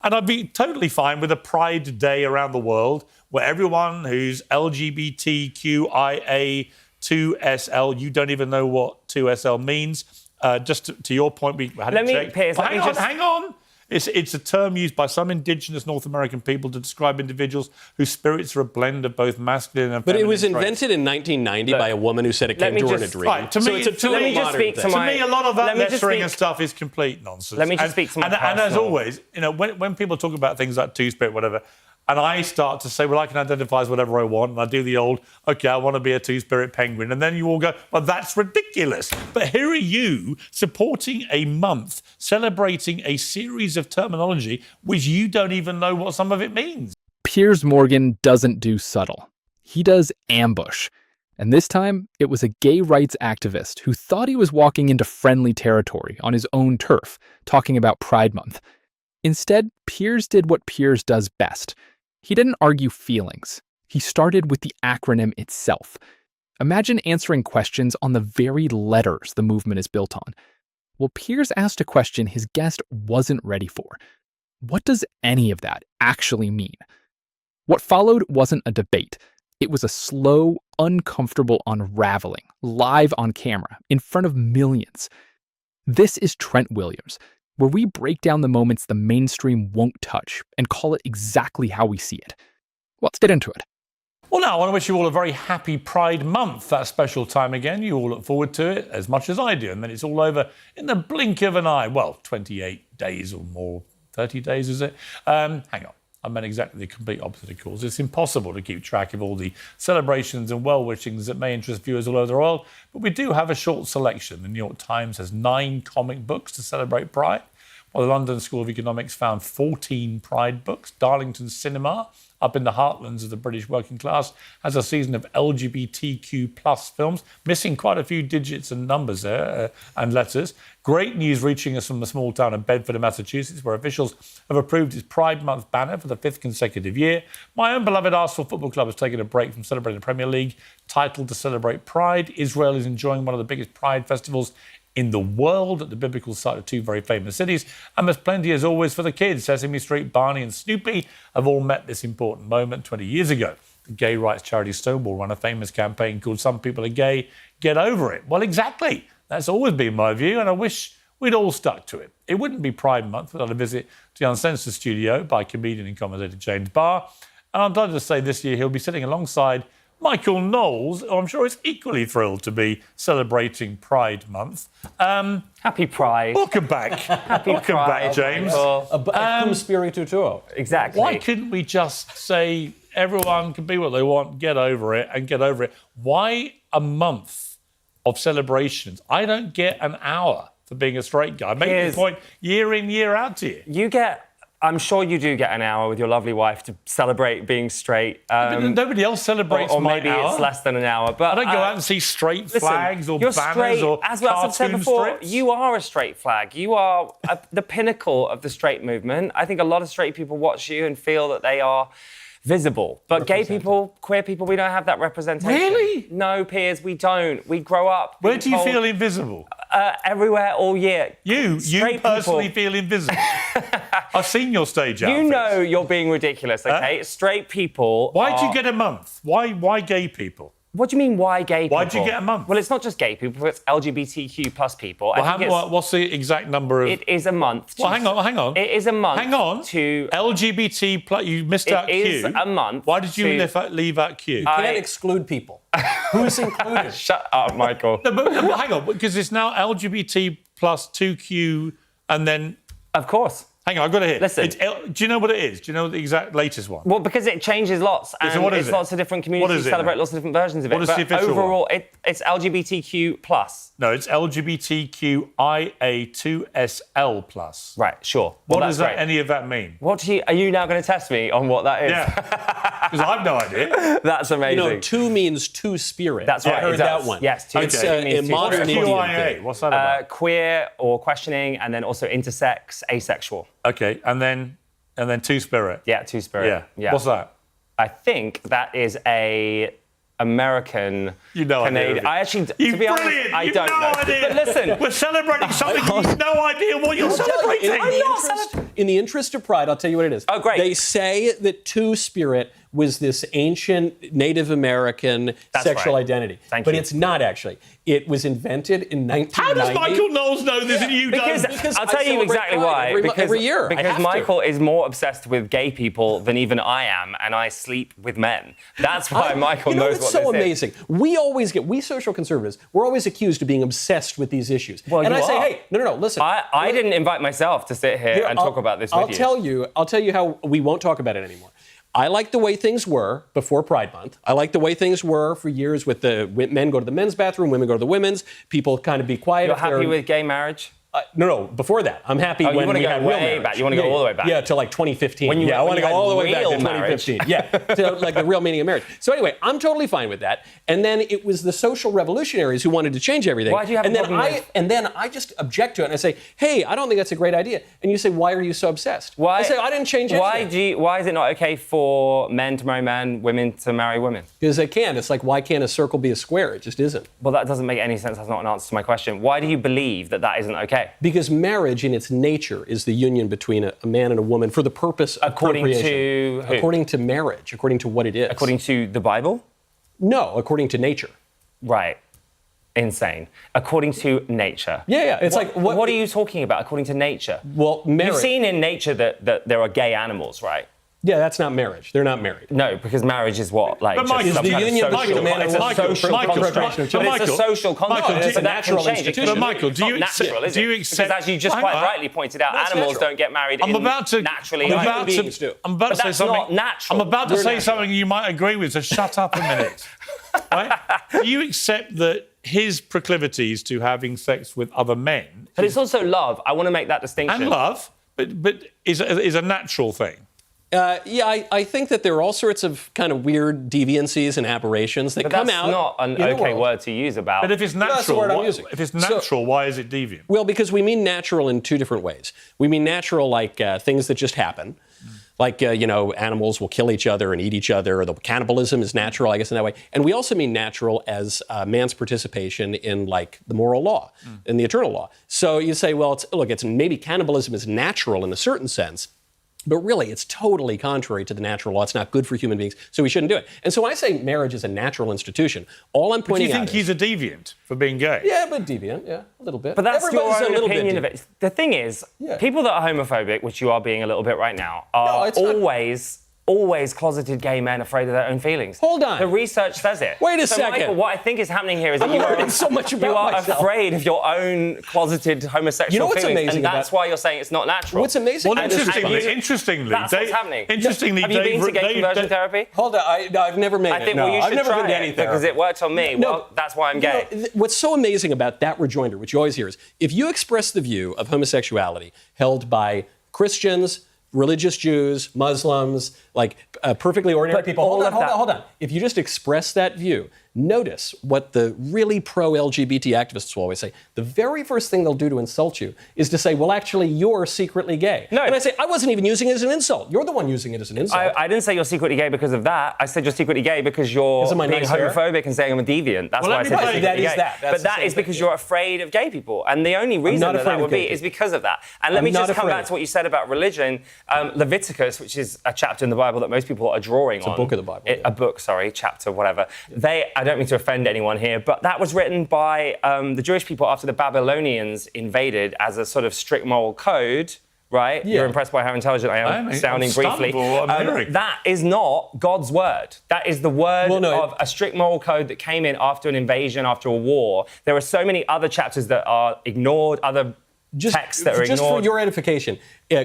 And I'd be totally fine with a Pride Day around the world where everyone who's LGBTQIA2SL, you don't even know what 2SL means. Just to your point, we had it checked. Piers, hang on. It's a term used by some indigenous North American people to describe individuals whose spirits are a blend of both masculine and feminine But it was traits. invented in 1990 by a woman who said it came to her in a dream. Right, to me, it's a totally modern thing. To me, a lot of that lettering and stuff is complete nonsense. Let me just speak to my personal... And as always, when people talk about things like two-spirit, whatever, and I start to say, well, I can identify as whatever I want, and I do the old, OK, I want to be a two-spirit penguin, and then you all go, well, that's ridiculous. But here are you supporting a month, celebrating a series of terminology which you don't even know what some of it means. Piers Morgan doesn't do subtle. He does ambush. And this time, it was a gay rights activist who thought he was walking into friendly territory on his own turf, talking about Pride Month. Instead, Piers did what Piers does best. He didn't argue feelings. He started with the acronym itself. Imagine answering questions on the very letters the movement is built on. Well, Piers asked a question his guest wasn't ready for. What does any of that actually mean? What followed wasn't a debate. It was a slow, uncomfortable unraveling, live on camera, in front of millions. This is Trent Williams, where we break down the moments the mainstream won't touch and call it exactly how we see it. Let's get into it. Well, now, I want to wish you all a very happy Pride Month, that special time again. You all look forward to it as much as I do, and then it's all over in the blink of an eye. Well, 28 days or more, 30 days, is it? Hang on. I meant exactly the complete opposite, of course. It's impossible to keep track of all the celebrations and well-wishings that may interest viewers all over the world, but we do have a short selection. The New York Times has 9 comic books to celebrate Pride, while the London School of Economics found 14 Pride books. Darlington Cinema, up in the heartlands of the British working class, has a season of LGBTQ plus films, missing quite a few digits and numbers there and letters. Great news reaching us from the small town of Bedford in Massachusetts, where officials have approved its Pride Month banner for the 5th consecutive year. My own beloved Arsenal Football Club has taken a break from celebrating the Premier League title to celebrate Pride. Israel is enjoying one of the biggest Pride festivals in the world at the biblical site of 2 very famous cities. And there's plenty, as always, for the kids. Sesame Street, Barney and Snoopy have all met this important moment 20 years ago. The gay rights charity Stonewall ran a famous campaign called Some People Are Gay, Get Over It. Well, exactly. That's always been my view, and I wish we'd all stuck to it. It wouldn't be Pride Month without a visit to the Uncensored studio by comedian and commentator James Barr. And I'm delighted to say this year he'll be sitting alongside Michael Knowles, who I'm sure is equally thrilled to be celebrating Pride Month. Happy Pride. Welcome back. Welcome back, James. Cum spiritu tuo. Exactly. Why couldn't we just say everyone can be what they want, get over it, and get over it? Why a month of celebrations? I don't get an hour for being a straight guy. I make the point year in, year out to you. I'm sure you do get an hour with your lovely wife to celebrate being straight. Nobody else celebrates or my maybe hour. It's less than an hour. But I don't go out and see straight flags or you're banners straight, or as I've said cartoon before, strips. You are a straight flag. You are the pinnacle of the straight movement. I think a lot of straight people watch you and feel that they are visible. But gay people, queer people, we don't have that representation. Really? No, Piers, we don't. We grow up. Where do you feel invisible? Everywhere, all year. You personally feel invisible. I've seen your stage outfits. You know you're being ridiculous, okay? Straight people. Why do you get a month? Why gay people? What do you mean, why gay people? Why'd you get a month? Well, it's not just gay people, it's LGBTQ plus people. Well, what's the exact number of... It is a month. Well, hang on. It is a month. Hang on. To... LGBT plus... You missed out Q. It is a month. Why did you leave out Q? You can't exclude people. Who's included? Shut up, Michael. No, but hang on, because it's now LGBT plus 2Q and then... Of course. Hang on, I've got it here. Listen. Do you know what it is? Do you know the exact latest one? Well, because it changes lots, and so what is it's it? lots of different communities celebrate lots of different versions of it. What is the official overall, one? it's LGBTQ plus. No, it's LGBTQIA2SL plus. Right, sure. What does any of that mean? Are you now going to test me on what that is? Yeah, because I've no idea. That's amazing. You know, two means two spirit. That's right. I heard that one. Yes, two. It's a modern Indian thing. What's that about? Queer or questioning, and then also intersex, asexual. Okay, and then two-spirit. Yeah, two-spirit. Yeah. What's that? I think that is a American, You know Canadian. idea. I actually, You're to be honest, brilliant. I You've don't no know. idea. But listen, We're celebrating something you've no idea what you're celebrating. In the interest of pride, I'll tell you what it is. Oh, great. They say that Two-Spirit was this ancient Native American sexual right. identity. Thank but you. it's not actually. It was invented in 1990. How does Michael Knowles know this and you because, don't? Because I'll I tell you celebrate exactly Pride why. every year. I Because have to. Michael is more obsessed with gay people than even I am, and I sleep with men. That's why Michael you know knows what's what so this amazing? We social conservatives, we're always accused of being obsessed with these issues. Well, and you I say, are. hey, no, listen. I didn't invite myself to sit here and talk about this with you. I'll tell you how we won't talk about it anymore. I like the way things were before Pride Month. I like the way things were for years with the men go to the men's bathroom, women go to the women's. People kind of be quiet. You're happy with gay marriage? No, before that. I'm happy Oh, you when wanna we go had real way marriage. back. You wanna go all the way back. Yeah, to like 2015. When you I want to go had all the way back to real marriage. 2015. Yeah, to like the real meaning of marriage. So anyway, I'm totally fine with that. And then it was the social revolutionaries who wanted to change everything. Why do you have a problem with- And then I just object to it and I say, hey, I don't think that's a great idea. And you say, why are you so obsessed? Why? I say, I didn't change anything. Why is it not okay for men to marry men, women to marry women? Because they can. It's like, why can't a circle be a square? It just isn't. Well, that doesn't make any sense. That's not an answer to my question. Why do you believe that that isn't okay? Because marriage in its nature is the union between a man and a woman for the purpose of According procreation. to who? According to marriage, according to what it is. According to the Bible? No, according to nature. Right. Insane. According to nature. Yeah. It's like what are you talking about? According to nature. Well, marriage. You've seen in nature that there are gay animals, right? Yeah, that's not marriage. They're not married. No, because marriage is what, like, But just Michael, some the kind of union social- between a man and it's a a woman. social Michael, construct. Michael, But it's a social construct. Michael, it's a so that can natural change. It institution. could- But Michael, do you it's not accept- natural, is do you it? accept- Because as you just Hang quite on. rightly pointed out, That's animals natural. don't get married I'm about to. naturally. I'm either. about to. beings do. I'm about But to say that's something. not natural. I'm about to They're say natural. something you might agree with. So shut up a minute. Right? Do you accept that his proclivities to having sex with other men But it's also love. I want to make that distinction. and love, but is a natural thing? I think that there are all sorts of kind of weird deviancies and aberrations that But come that's out. not an in the okay world. word to use about. But if it's that's the natural, word I'm using. if it's natural, why is it deviant? Well, because we mean natural in two different ways. We mean natural like things that just happen. Like, animals will kill each other and eat each other, or the cannibalism is natural, I guess, in that way. And we also mean natural as man's participation in, like, the moral law, in the eternal law. So you say, well, it's maybe cannibalism is natural in a certain sense, but really it's totally contrary to the natural law. It's not good for human beings, so we shouldn't do it. And so when I say marriage is a natural institution, all I'm Do pointing you out think is... he's a deviant for being gay? Yeah, but deviant, yeah, a little bit. But that's Everybody's your a own little bit opinion of deviant. it. The thing is, Yeah. people that are homophobic, which you are being a little bit right now, are it's not- always closeted gay men afraid of their own feelings. Hold on. The research says it. Wait a so second. Michael, what I think is happening here is that I'm you learning are, so much about you are myself. afraid of your own closeted homosexual You know what's feelings, amazing and that's about- why you're saying it's not natural. What's amazing... Well, And interestingly, that's what's happening. Interestingly, Have you been to gay conversion therapy? Hold on, I've never made I it. think No, you I've should never try been to it any because therapy. it worked on me. No. Well, that's why I'm gay. What's so amazing about that rejoinder, which you always hear, is if you express the view of homosexuality held by Christians, religious Jews, Muslims, like perfectly ordinary But people. all Hold of that- on. If you just express that view, notice what the really pro-LGBT activists will always say. The very first thing they'll do to insult you is to say, well, actually, you're secretly gay. No. And I say, I wasn't even using it as an insult. You're the one using it as an insult. I didn't say you're secretly gay because of that. I said you're secretly gay because you're Because of my being nice hair? homophobic and saying I'm a deviant. That's Well, why I let me said tell you're you, secretly that is gay. that. That's But the that same is because thing. you're afraid of gay people. And the only reason not that afraid that of would be gay is people. because of that. And let I'm me not just come back afraid. to what you said about religion. Leviticus, which is a chapter in the Bible that most people are drawing on. a book of the Bible. A book, sorry, chapter, whatever. I don't mean to offend anyone here, but that was written by the Jewish people after the Babylonians invaded as a sort of strict moral code. Right? Yeah. You're impressed by how intelligent I am, I'm sounding stunned briefly. for what I'm hearing. That is not God's word. That is the word Well, no, of a strict moral code that came in after an invasion, after a war. There are so many other chapters that are ignored, other texts that are just ignored. for your edification,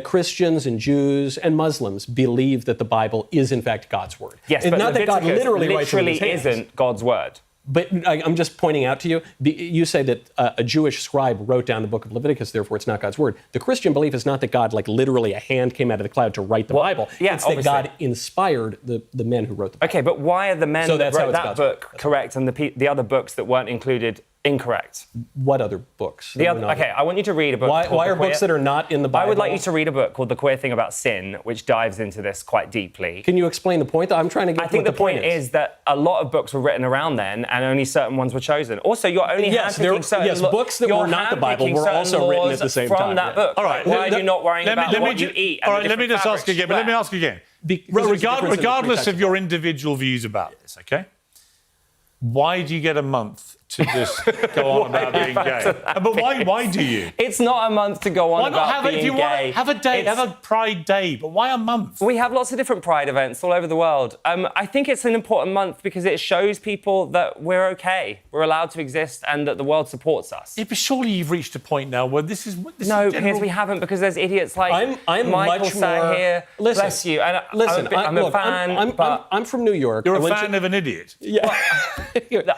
Christians and Jews and Muslims believe that the Bible is in fact God's word. Yes, and but not that God Leviticus literally writes it with his hands. isn't God's word. But I'm just pointing out to you, you say that a Jewish scribe wrote down the book of Leviticus, therefore it's not God's word. The Christian belief is not that God, like literally a hand came out of the cloud to write the Bible. yeah, it's that obviously. God inspired the men who wrote the Bible. Okay, but why are the men So that that's how wrote it's that God's book correct and the other books that weren't included Incorrect. What other books? Okay, I want you to read a book. Why are books that are not in the Bible? I would like you to read a book called The Queer Thing About Sin, which dives into this quite deeply. Can you explain the point? I'm trying to get I think what the point is that a lot of books were written around then, and only certain ones were chosen. Also, you're only handpicking certain books that were not the Bible were also written at the same time. From that book. All right. Why are you not worrying about what you eat? All right, let me just ask again. But let me ask again. Regardless of your individual views about this, okay? Why do you get a month to just go on about being gay? But why do you? It's not a month to go on about being gay. Have a day, have a Pride Day, but why a month? We have lots of different Pride events all over the world. I think it's an important month because it shows people that we're okay, we're allowed to exist, and that the world supports us. Yeah, but surely you've reached a point now where this is No, is general... Piers, we haven't, because there's idiots like I'm Michael much sat more... here. Listen, bless you. And listen, I'm a fan, but I'm from New York. You're a fan of an idiot. Yeah.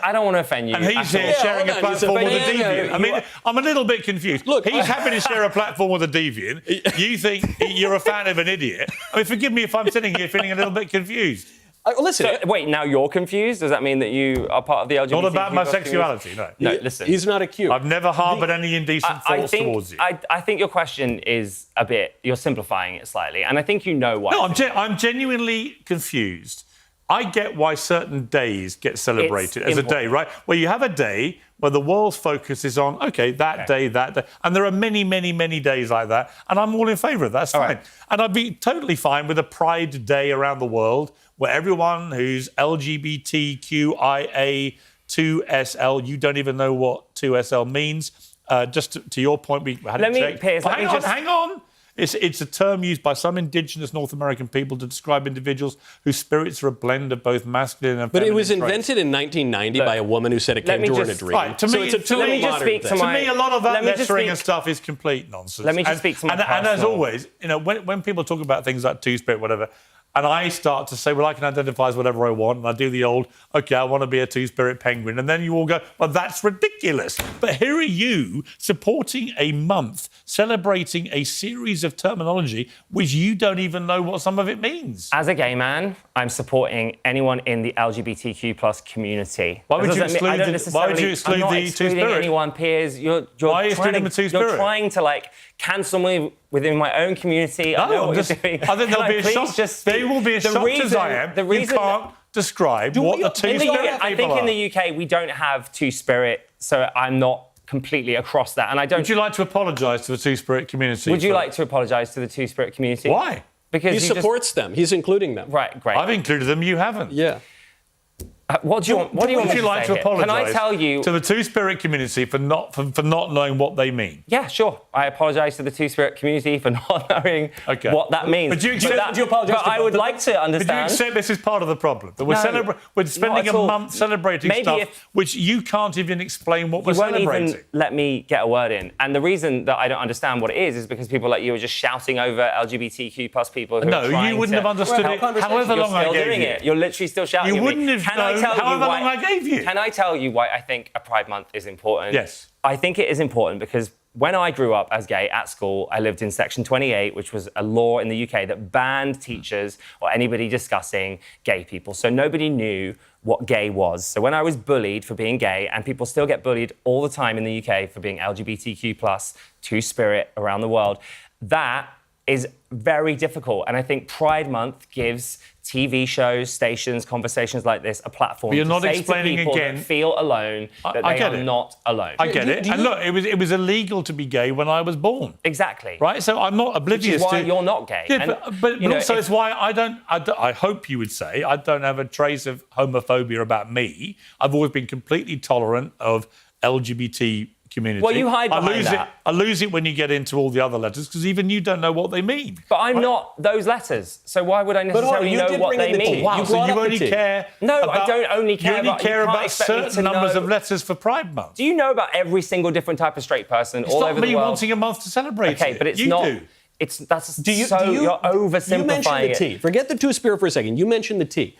I don't want to offend you. And he's here sharing a platform with a deviant. I mean, I'm a little bit confused. Look, he's happy to share a platform with a deviant. You think you're a fan of an idiot. I mean, forgive me if I'm sitting here feeling a little bit confused. Listen. So, wait, now you're confused? Does that mean that you are part of the LGBT? Not about my sexuality, no. No, listen. He's not accused. I've never harboured any indecent thoughts towards you. I think your question is a bit, you're simplifying it slightly, and I think you know why. No, I'm genuinely confused. I get why certain days get celebrated as a day, right? Where you have a day where the world's focus is on, that day. And there are many, many, many days like that. And I'm all in favour of that. That's fine. Right. And I'd be totally fine with a Pride Day around the world where everyone who's LGBTQIA 2SL, you don't even know what 2SL means. Just to your point, we had it checked. Piers, Hang on. It's a term used by some indigenous North American people to describe individuals whose spirits are a blend of both masculine and feminine But it was traits. invented in 1990 by a woman who said it came to her in a dream. Right, to me, let me just speak to me, a lot of that lettering and stuff is complete nonsense. Let me just speak to my and as always, when people talk about things like two-spirit, whatever, and I start to say, well, I can identify as whatever I want, and I do the old, I want to be a two-spirit penguin, and then you all go, well, that's ridiculous. But here are you supporting a month, celebrating a series of terminology which you don't even know what some of it means. As a gay man, I'm supporting anyone in the LGBTQ plus community. Why would you exclude the two-spirit? Anyone, Piers. Why are you excluding the two-spirit? You're trying to cancel me within my own community. No, I know what you're doing. I think there'll be a shock. They will be as shocked as I am. You can't describe what the two-spirit people are. I think in the UK we don't have two-spirit, so I'm not completely across that. And I don't. Would you like to apologise to the two-spirit community? Would you like to apologise to the two-spirit community? Why? Because he supports them. He's including them. Right, great. I've included them. You haven't. Yeah. What do you want? What do you want me to like say to apologise? Can I tell you to the two-spirit community for not knowing what they mean? Yeah, sure. I apologise to the two-spirit community for not knowing what that means. But do you apologise? But I would like to understand. But do you accept this is part of the problem? That we're spending a month celebrating stuff which you can't even explain what we're celebrating. You won't even let me get a word in. And the reason that I don't understand what it is because people like you are just shouting over LGBTQ plus people who are trying you wouldn't have understood it however long I gave you. You're literally still shouting You wouldn't have known however long I gave you. Can I tell you why I think a Pride Month is important? Yes. I think it is important because when I grew up as gay at school, I lived in Section 28, which was a law in the UK that banned teachers or anybody discussing gay people. So nobody knew what gay was. So when I was bullied for being gay, and people still get bullied all the time in the UK for being LGBTQ+, two-spirit around the world, that is very difficult. And I think Pride Month gives TV shows, stations, conversations like this a platform but you're not to say explaining to people again. That feel alone, that they are not alone. I get it. And look, it was illegal to be gay when I was born. Exactly. Right? So I'm not oblivious Which is why to... you're not gay. Yeah, but also it's why I hope you would say, I don't have a trace of homophobia about me. I've always been completely tolerant of LGBT community. Well, you hide behind that. I lose it when you get into all the other letters because even you don't know what they mean. But I'm not those letters, so why would I necessarily know what they mean? Wow, so you only care I don't only care you only care about certain numbers of letters for Pride Month. Do you know about every single different type of straight person all over the world? It's not me wanting a month to celebrate Okay, but it's you not... do. You're oversimplifying You mentioned the T. Forget the two-spirit for a second. You mentioned the T.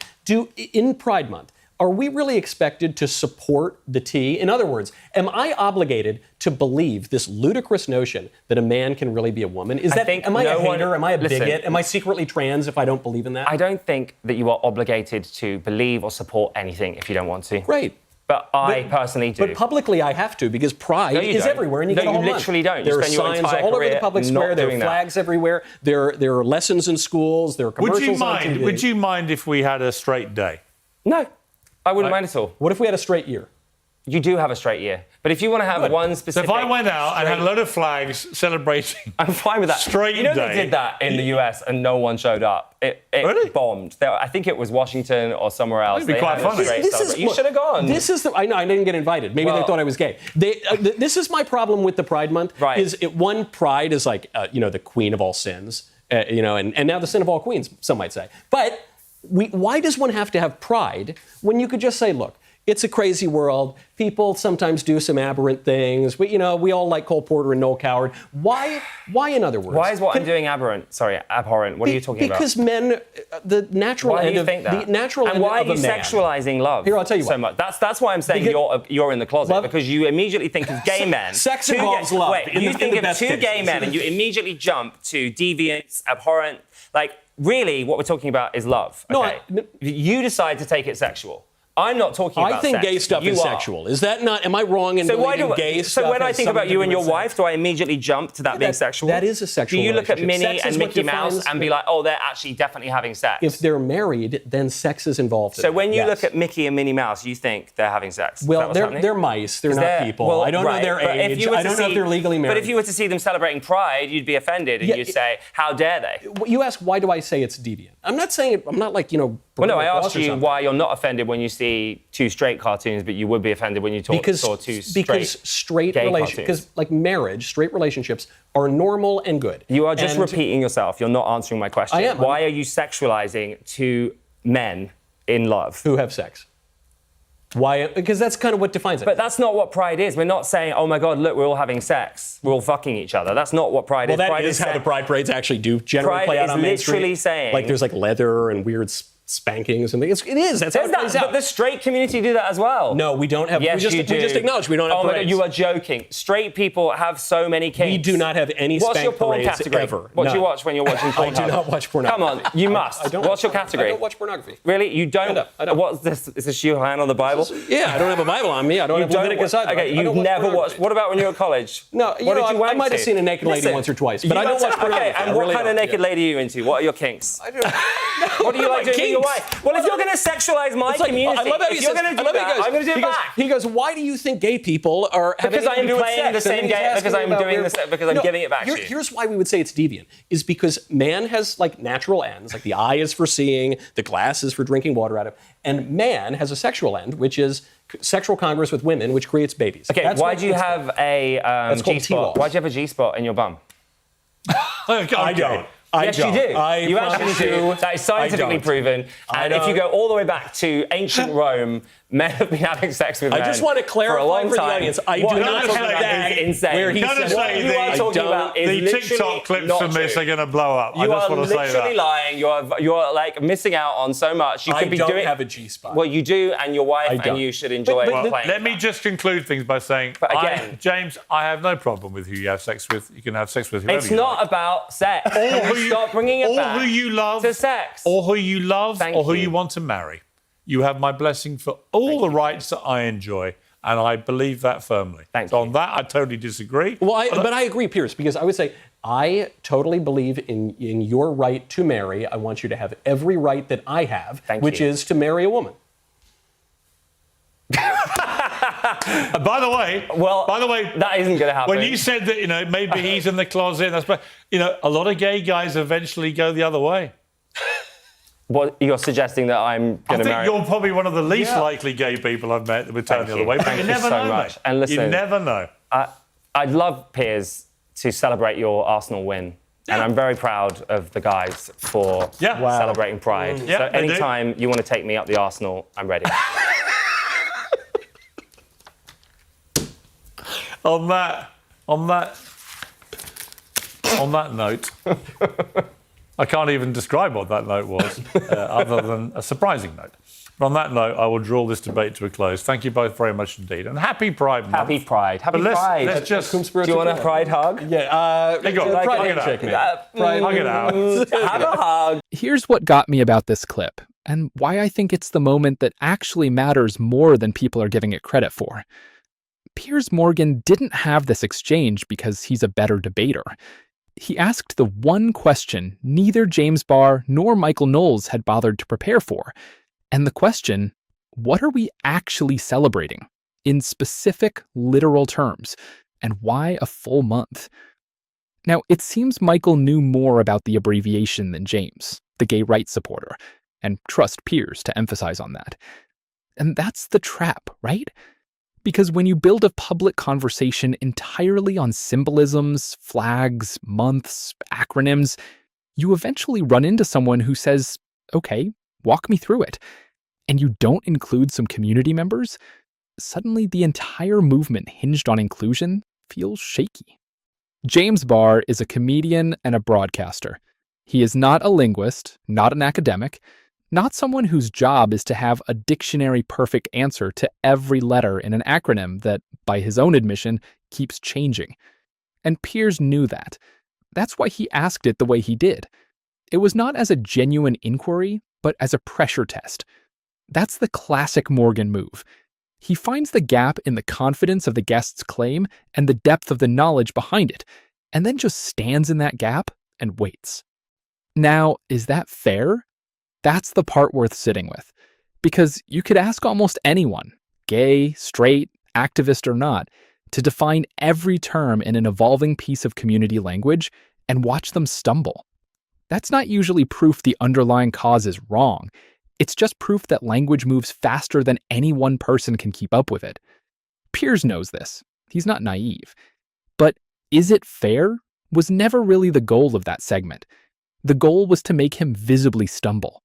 In Pride Month, are we really expected to support the T? In other words, am I obligated to believe this ludicrous notion that a man can really be a woman? Am I a hater? Am I a bigot? Am I secretly trans if I don't believe in that? I don't think that you are obligated to believe or support anything if you don't want to. Great. But I personally do. But publicly, I have to because pride No, you is don't. everywhere, and you No, get a you whole literally month. don't. You There are spend your signs entire all over the career public not square. There are doing that. flags everywhere. There are lessons in schools. There are commercials on TV. Would you mind if we had a straight day? No, I wouldn't mind at all. What if we had a straight year? You do have a straight year. But if you want to have one So specific... if I went out and had a load of flags celebrating, I'm fine with that. Straight You know day. they did that in the US and no one showed up. It Really? bombed. I think it was Washington or somewhere else. That'd be They quite had a funny. straight you look, should have gone. This is I know I didn't get invited. Maybe they Well- thought I was gay. This is my problem with the Pride Month. Right. Pride is like the queen of all sins. And now the sin of all queens, some might say. But why does one have to have pride when you could just say, look, it's a crazy world. People sometimes do some aberrant things. We all like Cole Porter and Noel Coward. Why in other words? Why is what I'm doing aberrant? Sorry, abhorrent. What are you talking about? Because men, the natural Why do end you of think that? the natural and end why of are you a man. sexualizing love? Here, I'll tell you so what. much. That's why I'm saying Because- you're in the closet Love- because you immediately think of gay men. Sex Two involves love, Wait, in you the think of best two case. gay men and you immediately jump to deviant, abhorrent. Like really, what we're talking about is love. No, Okay? You decide to take it sexual. I'm not talking about I think sex. gay stuff You is are. sexual. Is that not? Am I wrong in So why believing do gay stuff? so when I has think about something you to and do your with wife, sex? do I immediately jump to that being sexual? that is a sexual Do you look at relationship. Minnie Sex and is what Mickey Mouse defines- and be like, oh, they're actually definitely having sex? If they're married, then sex is involved. So when you yes. look at Mickey and Minnie Mouse, you think they're having sex. Is that well, what's happening? they're mice. They're not people. Well, I don't right, know their but if age. you were I to don't know if see- they're legally married. But if you were to see them celebrating Pride, you'd be offended and Yeah, you'd say, how dare they? You ask, why do I say it's deviant? I'm not saying I'm not like Well, no, I Bernard Ross asked or you something. why you're not offended when you see two straight cartoons, but you would be offended when you saw two straight gay relationships, cartoons. because like marriage, straight relationships are normal and good. You are just And repeating yourself. You're not answering my question. I am. Why are you sexualizing two men in love? who have sex. Why? Because that's kind of what defines it. But that's not what pride is. We're not saying, oh my God, look, we're all having sex. We're all fucking each other. That's not what pride is. Well, that Pride is how saying- the pride parades actually do generally Pride play out is on Main Street. literally saying- like there's like leather and weird spankings and things. It is. That's how There's it that, plays out. but the straight community do that as well. No, we don't have. Yes, we just, you do. We just acknowledge we don't have Oh my God, parades. you are joking. Straight people have so many kinks. We do not have any What's your spank porn parades category? ever. What do you None. watch when you're watching porn? I do not watch pornography. Come on, you must. I don't What's your watch- category? I don't watch pornography. Really? You don't? I don't. What's this? Is this your hand on the Bible? Yeah, I don't have a Bible on me. I don't have Leviticus either. Okay, I you've don't watch never pornography. watched. What about when you were at college? No, What you know, did you I wank might have to? seen a naked lady Listen, once or twice, but you I don't went watch to- pornography. Okay, and I what really kind of don't. naked lady are you into? What are your kinks? I don't. What do you like My doing with your kinks. wife? Well, if you're going to sexualize my It's like, community, I love how he if you're says- going to I do love how he that, goes- I'm going to do he it goes- back. He goes, why do you think gay people are having Because I am anything to do with playing sex? the same And then he's game- asking because I'm about doing weird- this- because I'm giving it back to you. Here's why we would say it's deviant, is because man has like natural ends, like the eye is for seeing, the glass is for drinking water out of, and man has a sexual end, which is sexual congress with women, which creates babies. Okay, That's why what do you it's- have a That's called G-spot? T-wall. Why do you have a G-spot in your bum? I don't. Yes, you do. You actually promise do. That is scientifically don't. proven. I And if you don't. go all the way back to ancient Rome, men have been having sex with men. I just want to for a clarify long for the time. audience, I What do you're not talking have about that is insane. where he Gotta said, say, what you are the- talking I about is The literally TikTok clips not from this true. are going to blow up. I You just are want to say literally that. lying. You're like missing out on so much. You I could be don't doing. have a G-spot. Well, you do, and your wife don't. and you should enjoy But playing. Let me just conclude things by saying, But again- James, I have no problem with who you have sex with. You can have sex with whoever It's you not like. about sex. Can we stop bringing it or back who you love, to sex. or who you love, Thank or who you. you want to marry. You have my blessing for all the rights that I enjoy, and I believe that firmly. Thank so you. on that, I totally disagree. Well, but I agree, Piers, because I would say I totally believe in your right to marry. I want you to have every right that I have, Thank which you. is to marry a woman. And by the way, that isn't going to happen. when you said that, maybe he's in the closet, a lot of gay guys eventually go the other way. What you're suggesting that I'm I going to think marry? you're probably one of the least likely gay people I've met that would turn Thank the other you. way. But Thank you you never so know, much. mate. And listen, you never know. I'd love, Piers, to celebrate your Arsenal win. And I'm very proud of the guys for celebrating Pride. Yeah, so they do. anytime you want to take me up the Arsenal, I'm ready. On that note, I can't even describe what that note was, other than a surprising note. But on that note, I will draw this debate to a close. Thank you both very much indeed, and happy Pride Month. Happy Pride. Happy But Pride. let's just Do you want a Pride hug? Yeah. Hey, go. Pride Hug it handshake, out. man. Hug it out. Have a hug. Here's what got me about this clip. and why I think it's the moment that actually matters more than people are giving it credit for. Piers Morgan didn't have this exchange because he's a better debater. He asked the one question neither James Barr nor Michael Knowles had bothered to prepare for. And the question, what are we actually celebrating? In specific, literal terms. And why a full month? Now, it seems Michael knew more about the abbreviation than James, the gay rights supporter, and trust Piers to emphasize on that. And that's the trap, right? Because when you build a public conversation entirely on symbolisms, flags, months, acronyms, you eventually run into someone who says, okay, walk me through it. And you don't include some community members, suddenly the entire movement hinged on inclusion feels shaky. James Barr is a comedian and a broadcaster. He is not a linguist, not an academic, not someone whose job is to have a dictionary-perfect answer to every letter in an acronym that, by his own admission, keeps changing. And Piers knew that. That's why he asked it the way he did. It was not as a genuine inquiry, but as a pressure test. That's the classic Morgan move. He finds the gap in the confidence of the guest's claim and the depth of the knowledge behind it, and then just stands in that gap and waits. Now, is that fair? That's the part worth sitting with. Because you could ask almost anyone, gay, straight, activist or not, to define every term in an evolving piece of community language and watch them stumble. That's not usually proof the underlying cause is wrong. It's just proof that language moves faster than any one person can keep up with it. Piers knows this. He's not naive. But is it fair? Was never really the goal of that segment. The goal was to make him visibly stumble.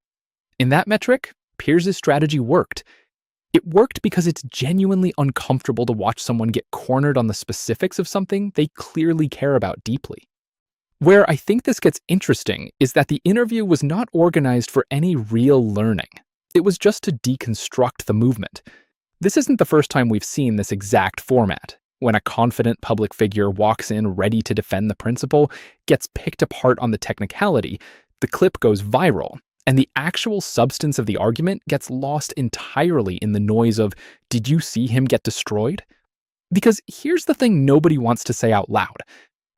In that metric, Piers' strategy worked. It worked because it's genuinely uncomfortable to watch someone get cornered on the specifics of something they clearly care about deeply. Where I think this gets interesting is that the interview was not organized for any real learning. It was just to deconstruct the movement. This isn't the first time we've seen this exact format, when a confident public figure walks in ready to defend the principle, gets picked apart on the technicality, the clip goes viral, and the actual substance of the argument gets lost entirely in the noise of, did you see him get destroyed? Because here's the thing nobody wants to say out loud.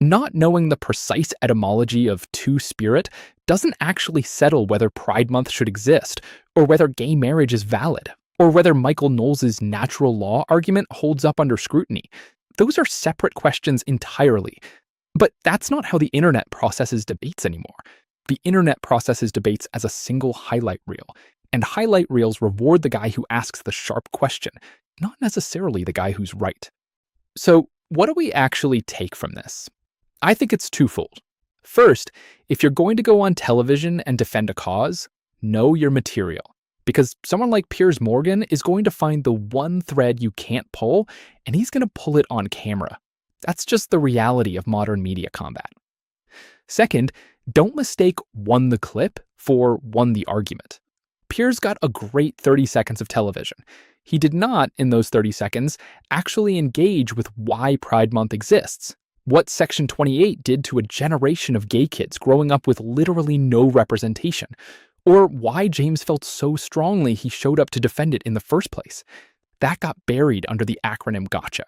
Not knowing the precise etymology of two-spirit doesn't actually settle whether Pride Month should exist, or whether gay marriage is valid, or whether Michael Knowles' natural law argument holds up under scrutiny. Those are separate questions entirely. But that's not how the internet processes debates anymore. The internet processes debates as a single highlight reel, and highlight reels reward the guy who asks the sharp question, not necessarily the guy who's right. So, what do we actually take from this? I think it's twofold. First, if you're going to go on television and defend a cause, know your material. Because someone like Piers Morgan is going to find the one thread you can't pull, and he's going to pull it on camera. That's just the reality of modern media combat. Second, don't mistake won the clip for won the argument. Piers got a great 30 seconds of television. He did not, in those 30 seconds, actually engage with why Pride Month exists. What Section 28 did to a generation of gay kids growing up with literally no representation, or why James felt so strongly he showed up to defend it in the first place. That got buried under the acronym gotcha.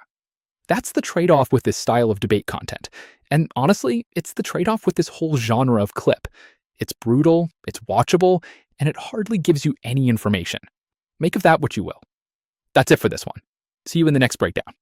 That's the trade-off with this style of debate content. And honestly, it's the trade-off with this whole genre of clip. It's brutal, it's watchable, and it hardly gives you any information. Make of that what you will. That's it for this one. See you in the next breakdown.